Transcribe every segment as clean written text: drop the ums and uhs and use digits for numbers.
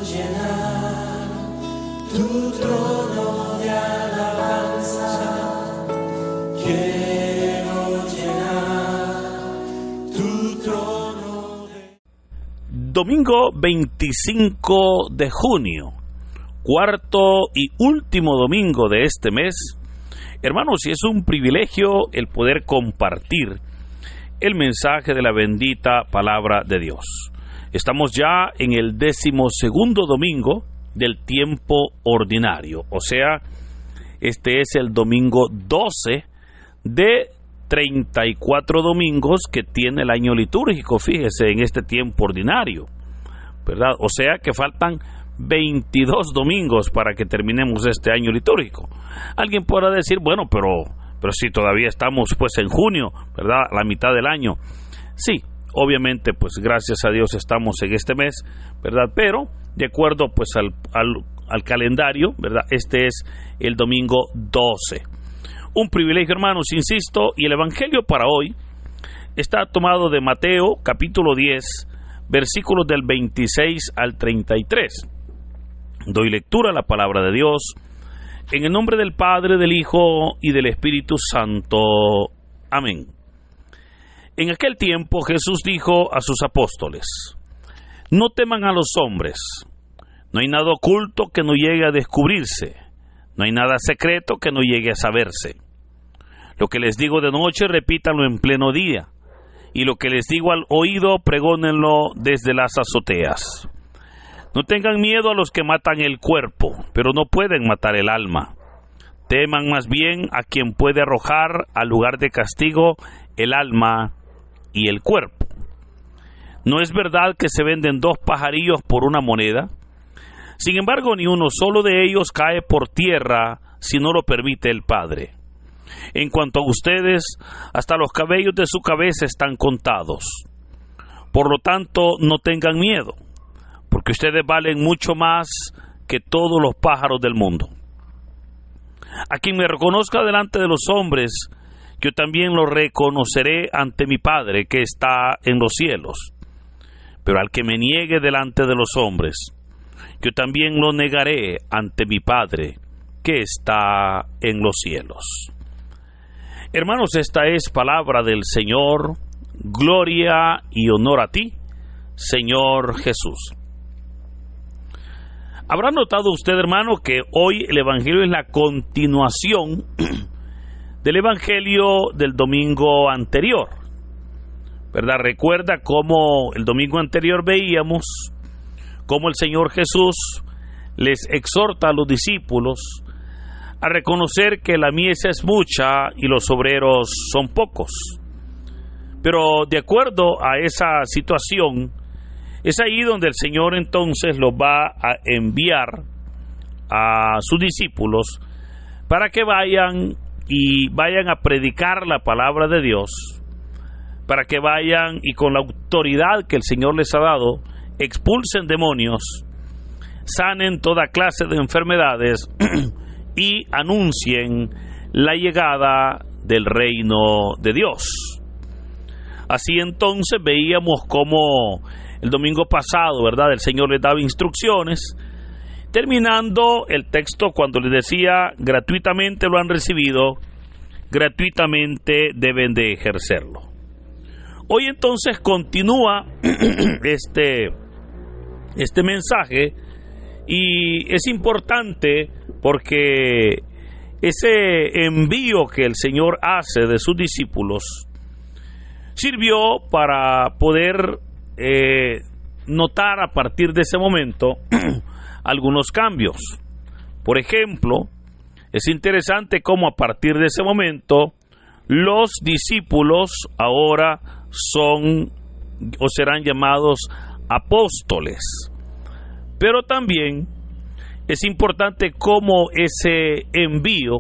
llenar tu trono de alabanza. Quiero llenar tu trono de... Domingo 25 de junio, cuarto y último domingo de este mes. Hermanos, y es un privilegio el poder compartir el mensaje de la bendita palabra de Dios. Estamos ya en el 12º domingo del tiempo ordinario, o sea, este es el domingo 12 de 34 domingos que tiene el año litúrgico, fíjese, en este tiempo ordinario, ¿verdad? O sea que faltan 22 domingos para que terminemos este año litúrgico. Alguien podrá decir, bueno, pero si todavía estamos pues en junio, ¿verdad? La mitad del año. Sí, obviamente, pues gracias a Dios estamos en este mes, ¿verdad? Pero de acuerdo pues al calendario, ¿verdad? Este es el domingo 12. Un privilegio, hermanos, insisto, y el evangelio para hoy está tomado de Mateo, capítulo 10, versículos del 26 al 33. Doy lectura a la palabra de Dios, en el nombre del Padre, del Hijo y del Espíritu Santo. Amén. En aquel tiempo Jesús dijo a sus apóstoles: no teman a los hombres, no hay nada oculto que no llegue a descubrirse, no hay nada secreto que no llegue a saberse. Lo que les digo de noche, repítanlo en pleno día, y lo que les digo al oído, pregónenlo desde las azoteas. No tengan miedo a los que matan el cuerpo, pero no pueden matar el alma. Teman más bien a quien puede arrojar al lugar de castigo el alma y el cuerpo. ¿No es verdad que se venden 2 pajarillos por una moneda? Sin embargo, ni uno solo de ellos cae por tierra si no lo permite el Padre. En cuanto a ustedes, hasta los cabellos de su cabeza están contados. Por lo tanto, no tengan miedo, porque ustedes valen mucho más que todos los pájaros del mundo. A quien me reconozca delante de los hombres, yo también lo reconoceré ante mi Padre que está en los cielos. Pero al que me niegue delante de los hombres, yo también lo negaré ante mi Padre que está en los cielos. Hermanos, esta es palabra del Señor. Gloria y honor a ti, Señor Jesús. Habrá notado usted, hermano, que hoy el Evangelio es la continuación del Evangelio del domingo anterior, ¿verdad? Recuerda cómo el domingo anterior veíamos cómo el Señor Jesús les exhorta a los discípulos a reconocer que la mies es mucha y los obreros son pocos. Pero de acuerdo a esa situación, es ahí donde el Señor entonces los va a enviar a sus discípulos para que vayan a predicar la palabra de Dios, para que vayan y con la autoridad que el Señor les ha dado, expulsen demonios, sanen toda clase de enfermedades y anuncien la llegada del reino de Dios. Así entonces veíamos cómo el domingo pasado, ¿verdad?, el Señor les daba instrucciones, terminando el texto cuando les decía: gratuitamente lo han recibido, gratuitamente deben de ejercerlo. Hoy entonces continúa este mensaje, y es importante porque ese envío que el Señor hace de sus discípulos sirvió para poder notar a partir de ese momento algunos cambios. Por ejemplo, es interesante cómo a partir de ese momento los discípulos ahora son o serán llamados apóstoles. Pero también es importante cómo ese envío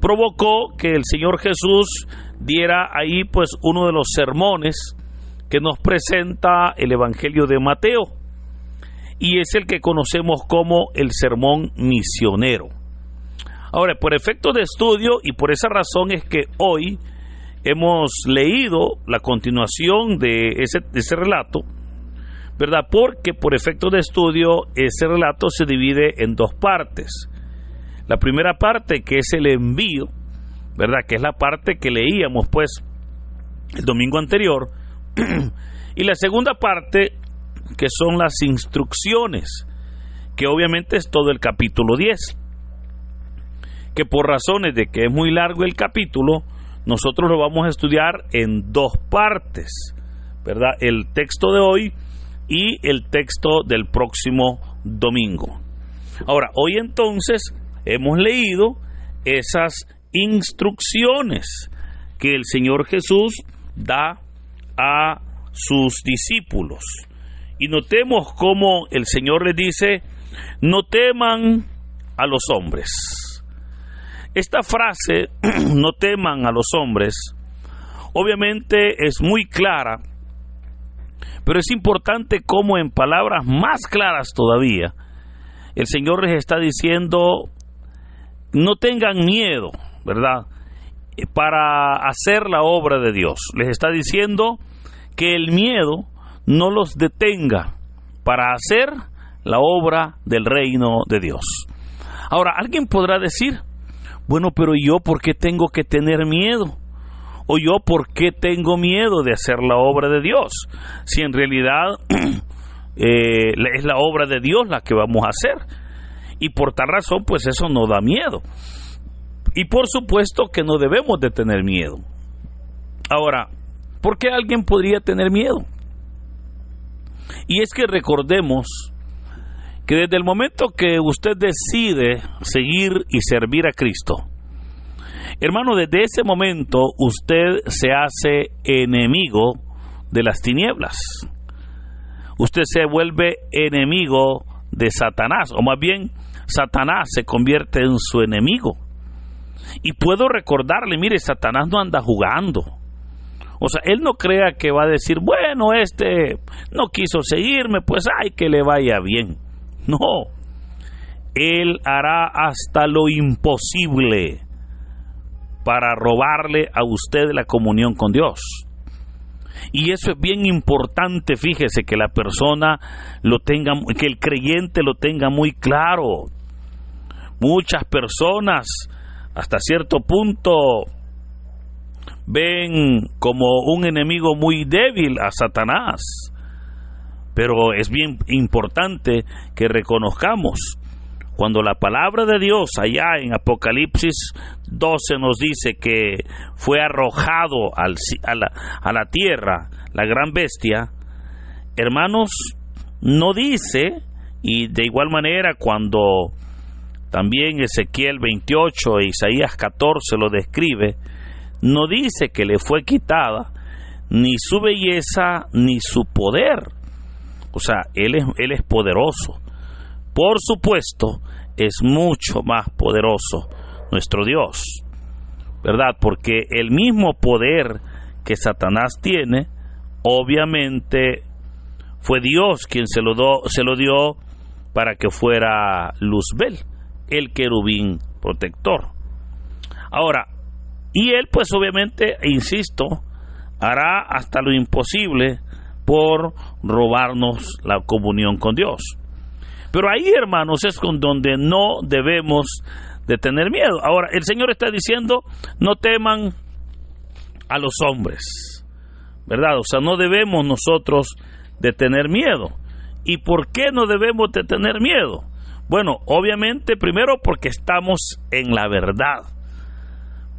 provocó que el Señor Jesús diera ahí pues uno de los sermones que nos presenta el Evangelio de Mateo, y es el que conocemos como el sermón misionero. Ahora, por efecto de estudio y por esa razón es que hoy hemos leído la continuación de ese relato, ¿verdad? Porque por efecto de estudio ese relato se divide en dos partes. La primera parte, que es el envío, ¿verdad? Que es la parte que leíamos pues el domingo anterior. Y la segunda parte, que son las instrucciones, que obviamente es todo el capítulo 10, que por razones de que es muy largo el capítulo, nosotros lo vamos a estudiar en dos partes, ¿verdad? El texto de hoy y el texto del próximo domingo. Ahora, hoy entonces hemos leído esas instrucciones que el Señor Jesús da a sus discípulos. Y notemos cómo el Señor les dice: no teman a los hombres. Esta frase, no teman a los hombres, obviamente es muy clara, pero es importante cómo en palabras más claras todavía, el Señor les está diciendo: no tengan miedo, ¿verdad?, para hacer la obra de Dios. Les está diciendo que el miedo no los detenga para hacer la obra del reino de Dios. Ahora, alguien podrá decir: bueno, pero yo, ¿por qué tengo que tener miedo? O yo, ¿por qué tengo miedo de hacer la obra de Dios? Si en realidad es la obra de Dios la que vamos a hacer. Y por tal razón, pues eso no da miedo. Y por supuesto que no debemos de tener miedo. Ahora, ¿por qué alguien podría tener miedo? Y es que recordemos que desde el momento que usted decide seguir y servir a Cristo, hermano, desde ese momento usted se hace enemigo de las tinieblas. Usted se vuelve enemigo de Satanás, o más bien, Satanás se convierte en su enemigo. Y puedo recordarle, mire, Satanás no anda jugando. O sea, él no crea que va a decir: bueno, no quiso seguirme, pues ay, que le vaya bien. No, él hará hasta lo imposible para robarle a usted la comunión con Dios. Y eso es bien importante, fíjese, que la persona lo tenga, que el creyente lo tenga muy claro. Muchas personas, hasta cierto punto, ven como un enemigo muy débil a Satanás. Pero es bien importante que reconozcamos, cuando la palabra de Dios allá en Apocalipsis 12 nos dice que fue arrojado a la tierra la gran bestia, hermanos, no dice, y de igual manera cuando también Ezequiel 28 e Isaías 14 lo describe, no dice que le fue quitada ni su belleza ni su poder. O sea, él es poderoso. Por supuesto, es mucho más poderoso nuestro Dios, ¿verdad? Porque el mismo poder que Satanás tiene, obviamente, fue Dios quien se lo dio para que fuera Luzbel, el querubín protector. Ahora, y él pues obviamente, insisto, hará hasta lo imposible por robarnos la comunión con Dios. Pero ahí, hermanos, es con donde no debemos de tener miedo. Ahora, el Señor está diciendo: no teman a los hombres, ¿verdad? O sea, no debemos nosotros de tener miedo. ¿Y por qué no debemos de tener miedo? Bueno, obviamente, primero porque estamos en la verdad,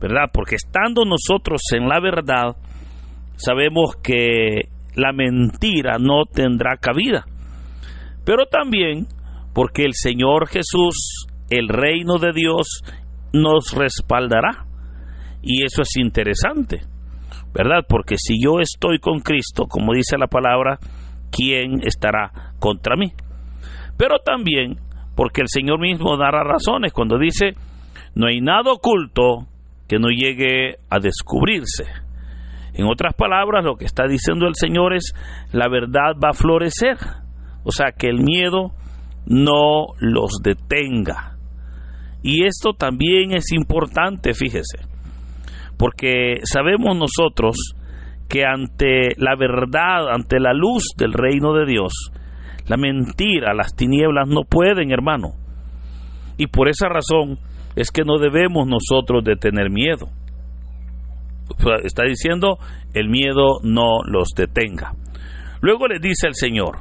¿verdad? Porque estando nosotros en la verdad, sabemos que la mentira no tendrá cabida. Pero también porque el Señor Jesús, el reino de Dios, nos respaldará. Y eso es interesante, ¿verdad? Porque si yo estoy con Cristo, como dice la palabra, ¿quién estará contra mí? Pero también porque el Señor mismo dará razones cuando dice: no hay nada oculto que no llegue a descubrirse. En otras palabras, lo que está diciendo el Señor es: la verdad va a florecer. O sea, que el miedo no los detenga. Y esto también es importante, fíjese, porque sabemos nosotros que ante la verdad, ante la luz del reino de Dios, la mentira, las tinieblas no pueden, hermano. Y por esa razón es que no debemos nosotros de tener miedo. Está diciendo, el miedo no los detenga. Luego les dice el Señor,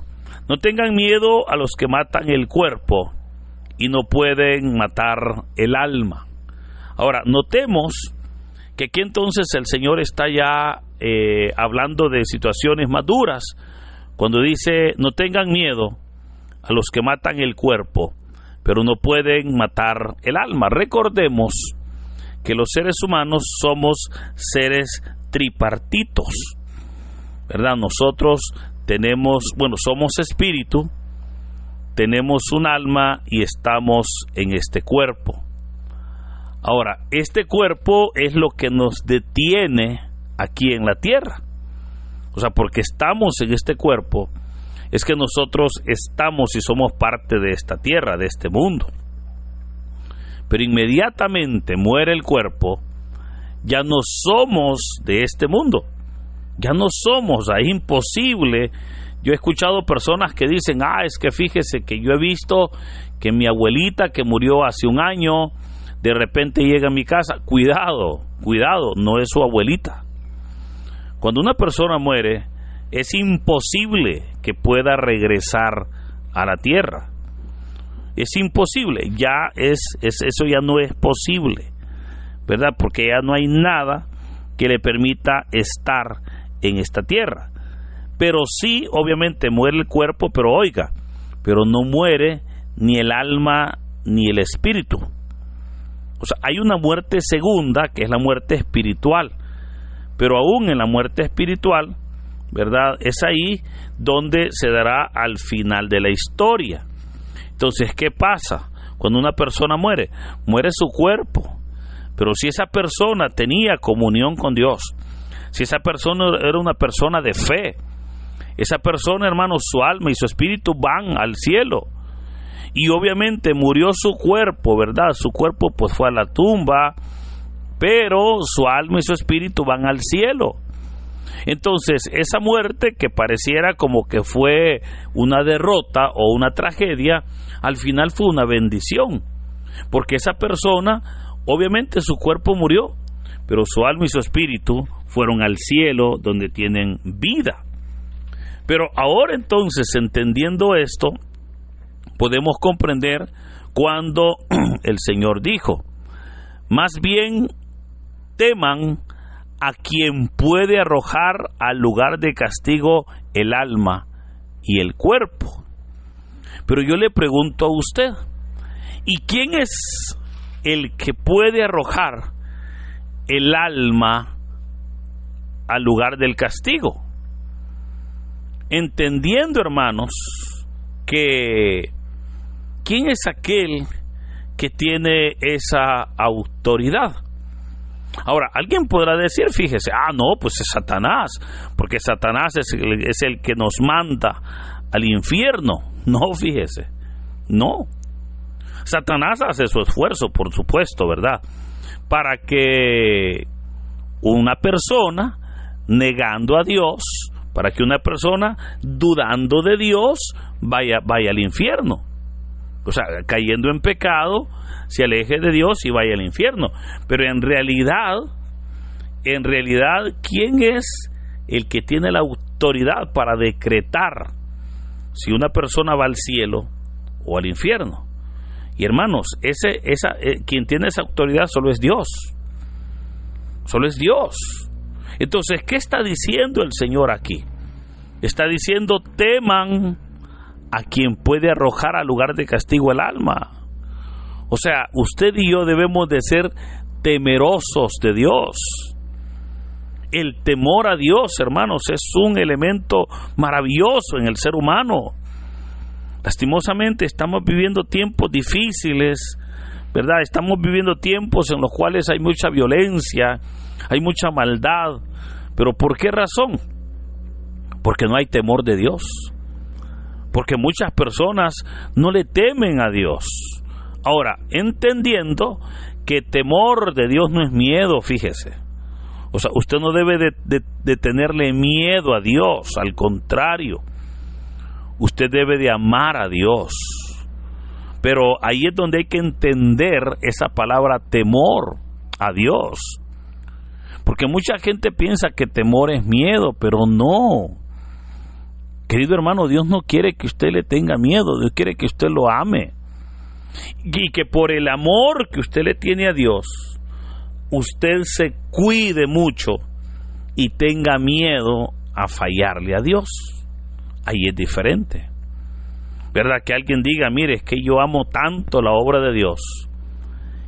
no tengan miedo a los que matan el cuerpo y no pueden matar el alma. Ahora, notemos que aquí entonces el Señor está ya hablando de situaciones más duras, cuando dice, no tengan miedo a los que matan el cuerpo, pero no pueden matar el alma. Recordemos que los seres humanos somos seres tripartitos, ¿verdad? Nosotros somos espíritu, tenemos un alma y estamos en este cuerpo. Ahora, este cuerpo es lo que nos detiene aquí en la tierra. O sea, porque estamos en este cuerpo, es que nosotros estamos y somos parte de esta tierra, de este mundo. Pero inmediatamente muere el cuerpo, ya no somos de este mundo. Ya no somos, es imposible. Yo he escuchado personas que dicen, es que fíjese que yo he visto que mi abuelita que murió hace un año, de repente llega a mi casa. Cuidado, no es su abuelita. Cuando una persona muere, es imposible que pueda regresar a la tierra. Es imposible, eso ya no es posible, ¿verdad? Porque ya no hay nada que le permita estar en esta tierra. Pero sí, obviamente muere el cuerpo, pero no muere ni el alma ni el espíritu. O sea, hay una muerte segunda, que es la muerte espiritual. Pero aún en la muerte espiritual, ¿verdad? Es ahí donde se dará al final de la historia. Entonces, ¿qué pasa? Cuando una persona muere su cuerpo. Pero si esa persona tenía comunión con Dios, si esa persona era una persona de fe, esa persona, hermano, su alma y su espíritu van al cielo. Y obviamente murió su cuerpo, ¿verdad? Su cuerpo pues fue a la tumba, pero su alma y su espíritu van al cielo. Entonces, esa muerte que pareciera como que fue una derrota o una tragedia, al final fue una bendición, porque esa persona, obviamente su cuerpo murió, pero su alma y su espíritu fueron al cielo donde tienen vida. Pero ahora entonces, entendiendo esto, podemos comprender cuando el Señor dijo, más bien teman a quien puede arrojar al lugar de castigo el alma y el cuerpo. Pero yo le pregunto a usted, ¿y quién es el que puede arrojar el alma al lugar del castigo? Entendiendo, hermanos, que ¿quién es aquel que tiene esa autoridad? Ahora, alguien podrá decir, fíjese, no, pues es Satanás, porque Satanás es el que nos manda al infierno. No, fíjese, no. Satanás hace su esfuerzo, por supuesto, ¿verdad? Para que una persona negando a Dios, para que una persona dudando de Dios vaya al infierno. O sea, cayendo en pecado, se aleje de Dios y vaya al infierno. Pero en realidad, ¿quién es el que tiene la autoridad para decretar si una persona va al cielo o al infierno? Y hermanos, quien tiene esa autoridad solo es Dios. Solo es Dios. Entonces, ¿qué está diciendo el Señor aquí? Está diciendo, teman a quien puede arrojar al lugar de castigo el alma. O sea, usted y yo debemos de ser temerosos de Dios. El temor a Dios, hermanos, es un elemento maravilloso en el ser humano. Lastimosamente estamos viviendo tiempos difíciles, ¿verdad? Estamos viviendo tiempos en los cuales hay mucha violencia, hay mucha maldad. ¿Pero por qué razón? Porque no hay temor de Dios. Porque muchas personas no le temen a Dios. Ahora, entendiendo que temor de Dios no es miedo, fíjese. O sea, usted no debe de tenerle miedo a Dios, al contrario, usted debe de amar a Dios. Pero ahí es donde hay que entender esa palabra temor a Dios. Porque mucha gente piensa que temor es miedo, pero no. Querido hermano, Dios no quiere que usted le tenga miedo, Dios quiere que usted lo ame. Y que por el amor que usted le tiene a Dios, usted se cuide mucho y tenga miedo a fallarle a Dios. Ahí es diferente. ¿Verdad? Que alguien diga, mire, es que yo amo tanto la obra de Dios,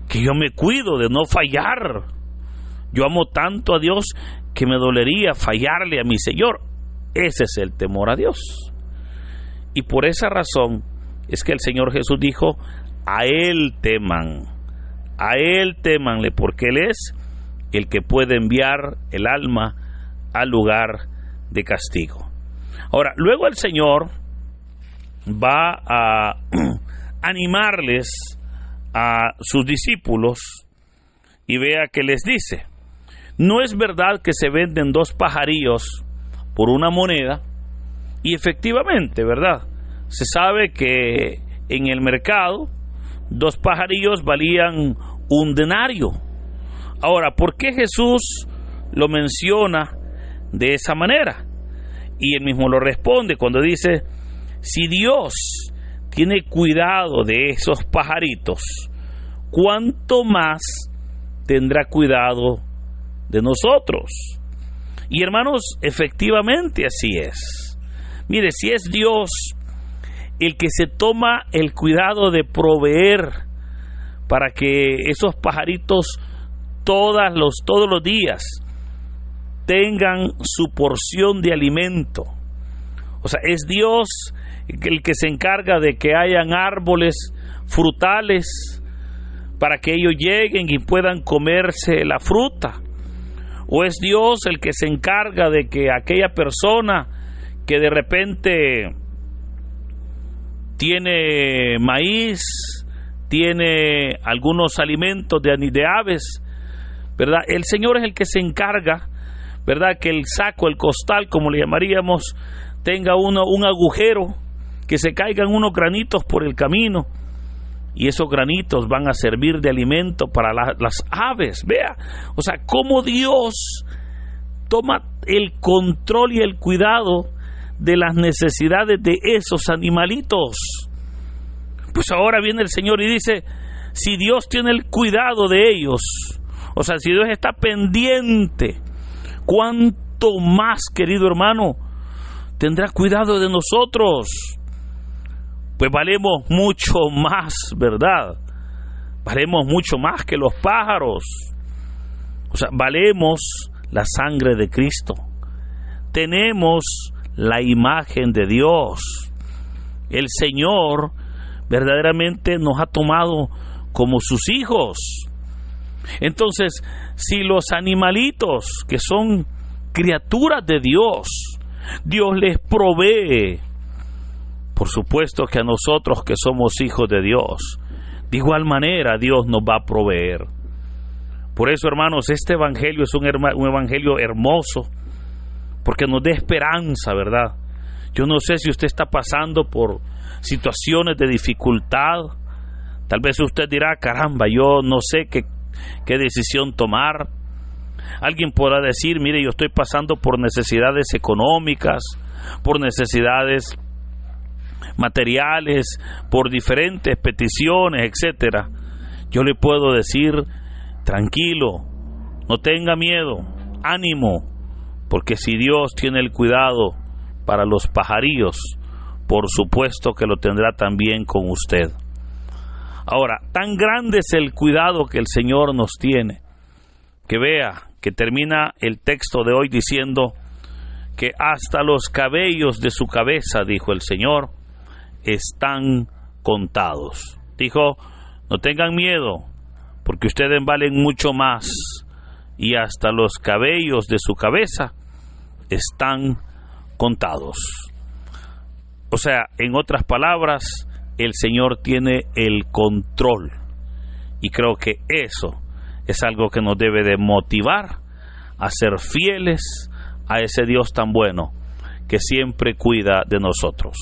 que yo me cuido de no fallar. Yo amo tanto a Dios que me dolería fallarle a mi Señor. Ese es el temor a Dios. Y por esa razón es que el Señor Jesús dijo, a Él témanle, porque Él es el que puede enviar el alma al lugar de castigo. Ahora, luego el Señor va a animarles a sus discípulos y vea que les dice, no es verdad que se venden 2 pajarillos por 1 moneda, y efectivamente, ¿verdad? Se sabe que en el mercado 2 pajarillos valían 1 denario. Ahora, ¿por qué Jesús lo menciona de esa manera? Y él mismo lo responde cuando dice, si Dios tiene cuidado de esos pajaritos, ¿cuánto más tendrá cuidado de nosotros? Y hermanos, efectivamente así es. Mire, si es Dios el que se toma el cuidado de proveer para que esos pajaritos todos los días tengan su porción de alimento. O sea, es Dios el que se encarga de que hayan árboles frutales para que ellos lleguen y puedan comerse la fruta. O es Dios el que se encarga de que aquella persona que de repente tiene maíz, tiene algunos alimentos de aves, ¿verdad? El Señor es el que se encarga, ¿verdad? Que el saco, el costal, como le llamaríamos, tenga un agujero, que se caigan unos granitos por el camino, y esos granitos van a servir de alimento para las aves. Vea, o sea, cómo Dios toma el control y el cuidado de las necesidades de esos animalitos. Pues ahora viene el Señor y dice, si Dios tiene el cuidado de ellos, o sea, si Dios está pendiente, ¿cuánto más, querido hermano, tendrá cuidado de nosotros? Pues valemos mucho más, ¿verdad? Valemos mucho más que los pájaros. O sea, valemos la sangre de Cristo. Tenemos la imagen de Dios. El Señor verdaderamente nos ha tomado como sus hijos. Entonces, si los animalitos que son criaturas de Dios, Dios les provee, por supuesto que a nosotros que somos hijos de Dios, de igual manera Dios nos va a proveer. Por eso, hermanos, este evangelio es un evangelio hermoso, porque nos da esperanza, ¿verdad? Yo no sé si usted está pasando por situaciones de dificultad. Tal vez usted dirá, caramba, yo no sé qué decisión tomar. Alguien podrá decir, mire, yo estoy pasando por necesidades económicas, por necesidades materiales, por diferentes peticiones, etcétera. Yo le puedo decir, tranquilo, no tenga miedo, ánimo, porque si Dios tiene el cuidado para los pajarillos, por supuesto que lo tendrá también con usted. Ahora, tan grande es el cuidado que el Señor nos tiene, que vea que termina el texto de hoy diciendo que hasta los cabellos de su cabeza, dijo el Señor, están contados. Dijo, no tengan miedo, porque ustedes valen mucho más, y hasta los cabellos de su cabeza están contados. O sea, en otras palabras, el Señor tiene el control, y creo que eso es algo que nos debe de motivar a ser fieles a ese Dios tan bueno que siempre cuida de nosotros.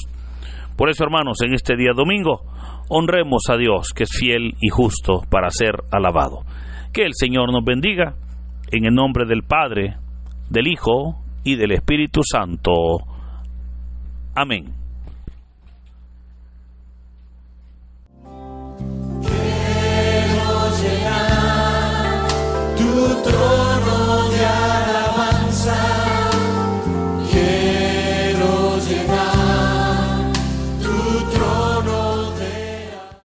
Por eso, hermanos, en este día domingo, honremos a Dios, que es fiel y justo para ser alabado. Que el Señor nos bendiga, en el nombre del Padre, del Hijo y del Espíritu Santo. Amén.